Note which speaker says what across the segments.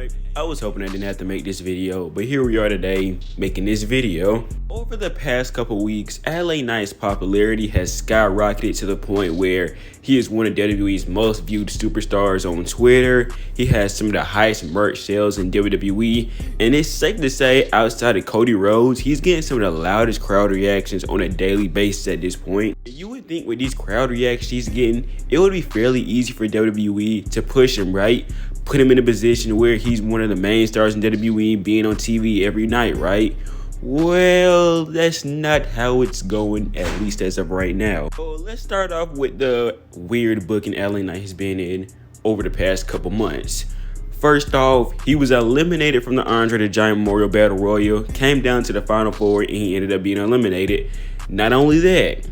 Speaker 1: Alright, I was hoping I didn't have to make this video, but here we are today making this video. Over the past couple weeks, LA Knight's popularity has skyrocketed to the point where he is one of WWE's most viewed superstars on Twitter. He has some of the highest merch sales in WWE, and it's safe to say outside of Cody Rhodes, he's getting some of the loudest crowd reactions on a daily basis at this point. You would think with these crowd reactions he's getting, it would be fairly easy for WWE to push him, right? Put him in a position where he's one of the main stars in WWE, being on TV every night, right? Well, that's not how it's going, at least as of right now. So let's start off with the weird booking LA Knight has been in over the past couple months. First off, he was eliminated from the Andre the Giant Memorial Battle Royal, came down to the Final Four, and he ended up being eliminated. Not only that,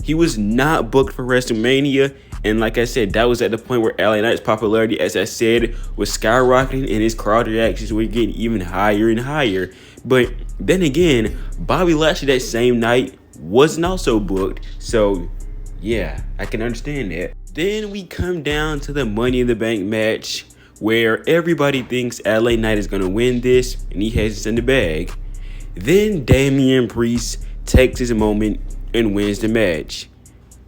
Speaker 1: he was not booked for WrestleMania. And like I said, that was at the point where LA Knight's popularity, as I said, was skyrocketing and his crowd reactions were getting even higher and higher. But then again, Bobby Lashley that same night wasn't also booked. So yeah, I can understand that. Then we come down to the Money in the Bank match where everybody thinks LA Knight is going to win this and he has it in the bag. Then Damian Priest takes his moment and wins the match.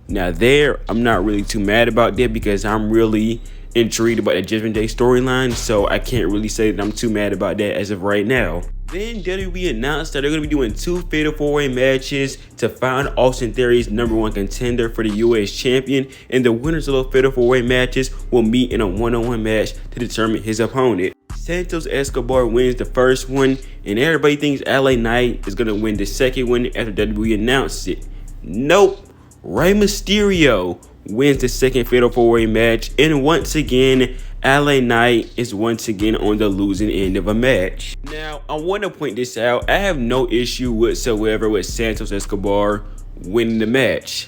Speaker 1: Now there, I'm not really too mad about that because I'm really intrigued about the Judgment Day storyline, so I can't really say that I'm too mad about that as of right now. Then WWE announced that they're going to be doing 2 Fatal 4-Way matches to find Austin Theory's #1 contender for the US champion, and the winners of those Fatal 4-Way matches will meet in a one-on-one match to determine his opponent. Santos Escobar wins the first one, and everybody thinks LA Knight is going to win the second one after WWE announced it. Nope. Rey Mysterio wins the second Fatal 4-Way match, and once again, LA Knight is once again on the losing end of a match. Now, I want to point this out. I have no issue whatsoever with Santos Escobar winning the match.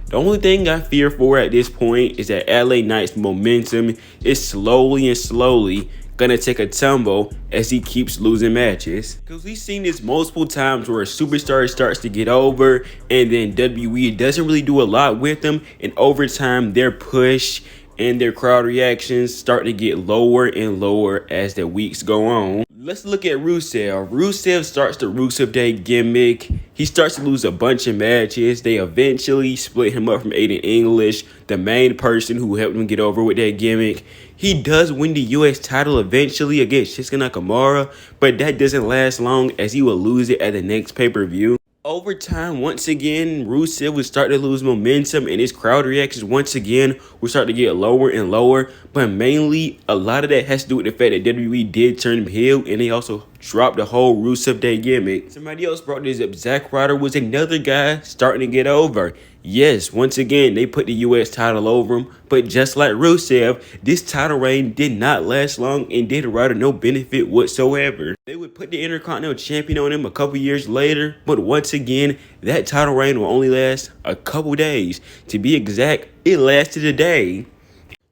Speaker 1: The only thing I fear for at this point is that LA Knight's momentum is slowly gonna take a tumble as he keeps losing matches. Because we've seen this multiple times where a superstar starts to get over and then WWE doesn't really do a lot with them, and over time their push and their crowd reactions start to get lower and lower as the weeks go on. Let's look at Rusev. Rusev starts the Rusev Day gimmick. He starts to lose a bunch of matches. They eventually split him up from Aiden English, the main person who helped him get over with that gimmick. He does win the US title eventually against Shinsuke Nakamura, but that doesn't last long as he will lose it at the next pay-per-view. Over time, once again, Rusev would start to lose momentum, and his crowd reactions once again would start to get lower and lower. But mainly, a lot of that has to do with the fact that WWE did turn him heel, and they also dropped the whole Rusev Day gimmick. Somebody else brought this up. Zack Ryder was another guy starting to get over. Yes, once again, they put the US title over him, but just like Rusev, this title reign did not last long and did Ryder no benefit whatsoever. They would put the Intercontinental Champion on him a couple years later, but once again, that title reign will only last a couple days. To be exact, it lasted a day.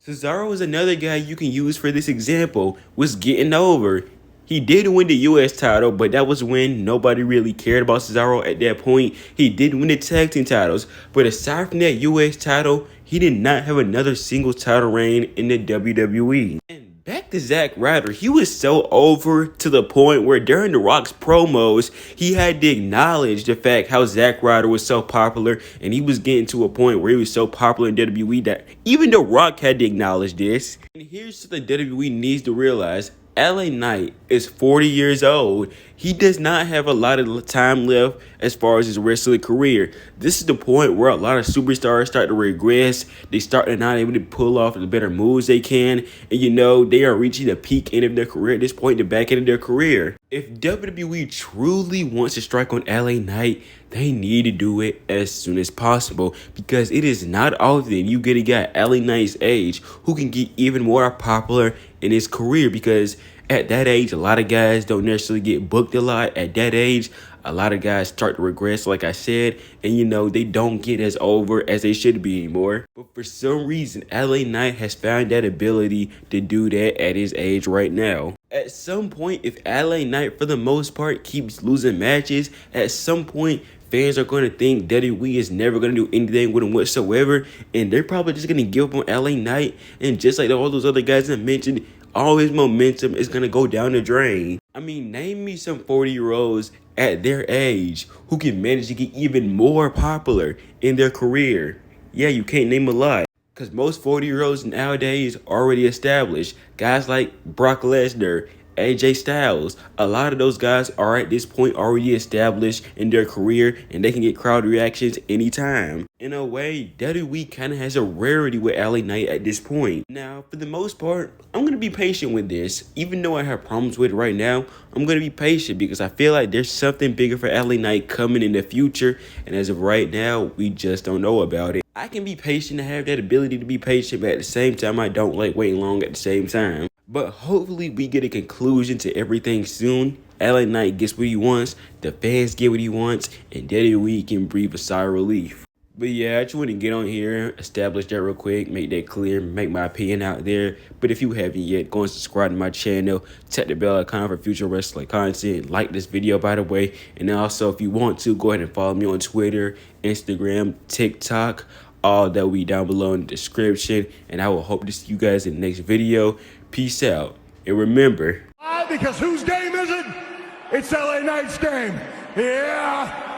Speaker 1: Cesaro is another guy you can use for this example, was getting over. He did win the US title, but that was when nobody really cared about Cesaro at that point. He did win the tag team titles, but aside from that US title, he did not have another single title reign in the WWE. And back to Zack Ryder, he was so over to the point where during The Rock's promos, he had to acknowledge the fact how Zack Ryder was so popular, and he was getting to a point where he was so popular in WWE that even The Rock had to acknowledge this. And here's something WWE needs to realize. LA Knight is 40 years old. He does not have a lot of time left as far as his wrestling career. This is the point where a lot of superstars start to regress. They start to not able to pull off the better moves they can. And you know, they are reaching the peak end of their career at this point, the back end of their career. If WWE truly wants to strike on LA Knight, they need to do it as soon as possible, because it is not often you get a guy LA Knight's age who can get even more popular in his career, because at that age, a lot of guys don't necessarily get booked a lot. At that age, a lot of guys start to regress, like I said, and you know, they don't get as over as they should be anymore. But for some reason, LA Knight has found that ability to do that at his age right now. At some point, if LA Knight, for the most part, keeps losing matches, at some point, fans are going to think WWE is never going to do anything with him whatsoever, and they're probably just going to give up on LA Knight. And just like all those other guys I mentioned, all his momentum is going to go down the drain. I mean, name me some 40-year-olds at their age who can manage to get even more popular in their career. Yeah, you can't name a lot. Because most 40-year-olds nowadays already established. Guys like Brock Lesnar, AJ Styles, a lot of those guys are at this point already established in their career and they can get crowd reactions anytime. In a way, WWE kind of has a rarity with LA Knight at this point. Now, for the most part, I'm going to be patient with this. Even though I have problems with it right now, I'm going to be patient because I feel like there's something bigger for LA Knight coming in the future. And as of right now, we just don't know about it. I can be patient and have that ability to be patient, but at the same time, I don't like waiting long at the same time. But hopefully we get a conclusion to everything soon. LA Knight gets what he wants, the fans get what he wants, and WWE can breathe a sigh of relief. But yeah, I just want to get on here, establish that real quick, make that clear, make my opinion out there. But if you haven't yet, go and subscribe to my channel, tap the bell icon for future wrestling content, like this video by the way. And also if you want to, go ahead and follow me on Twitter, Instagram, TikTok. All that will be down below in the description. And I will hope to see you guys in the next video. Peace out. And remember,
Speaker 2: because whose game is it? It's LA Knight's game. Yeah.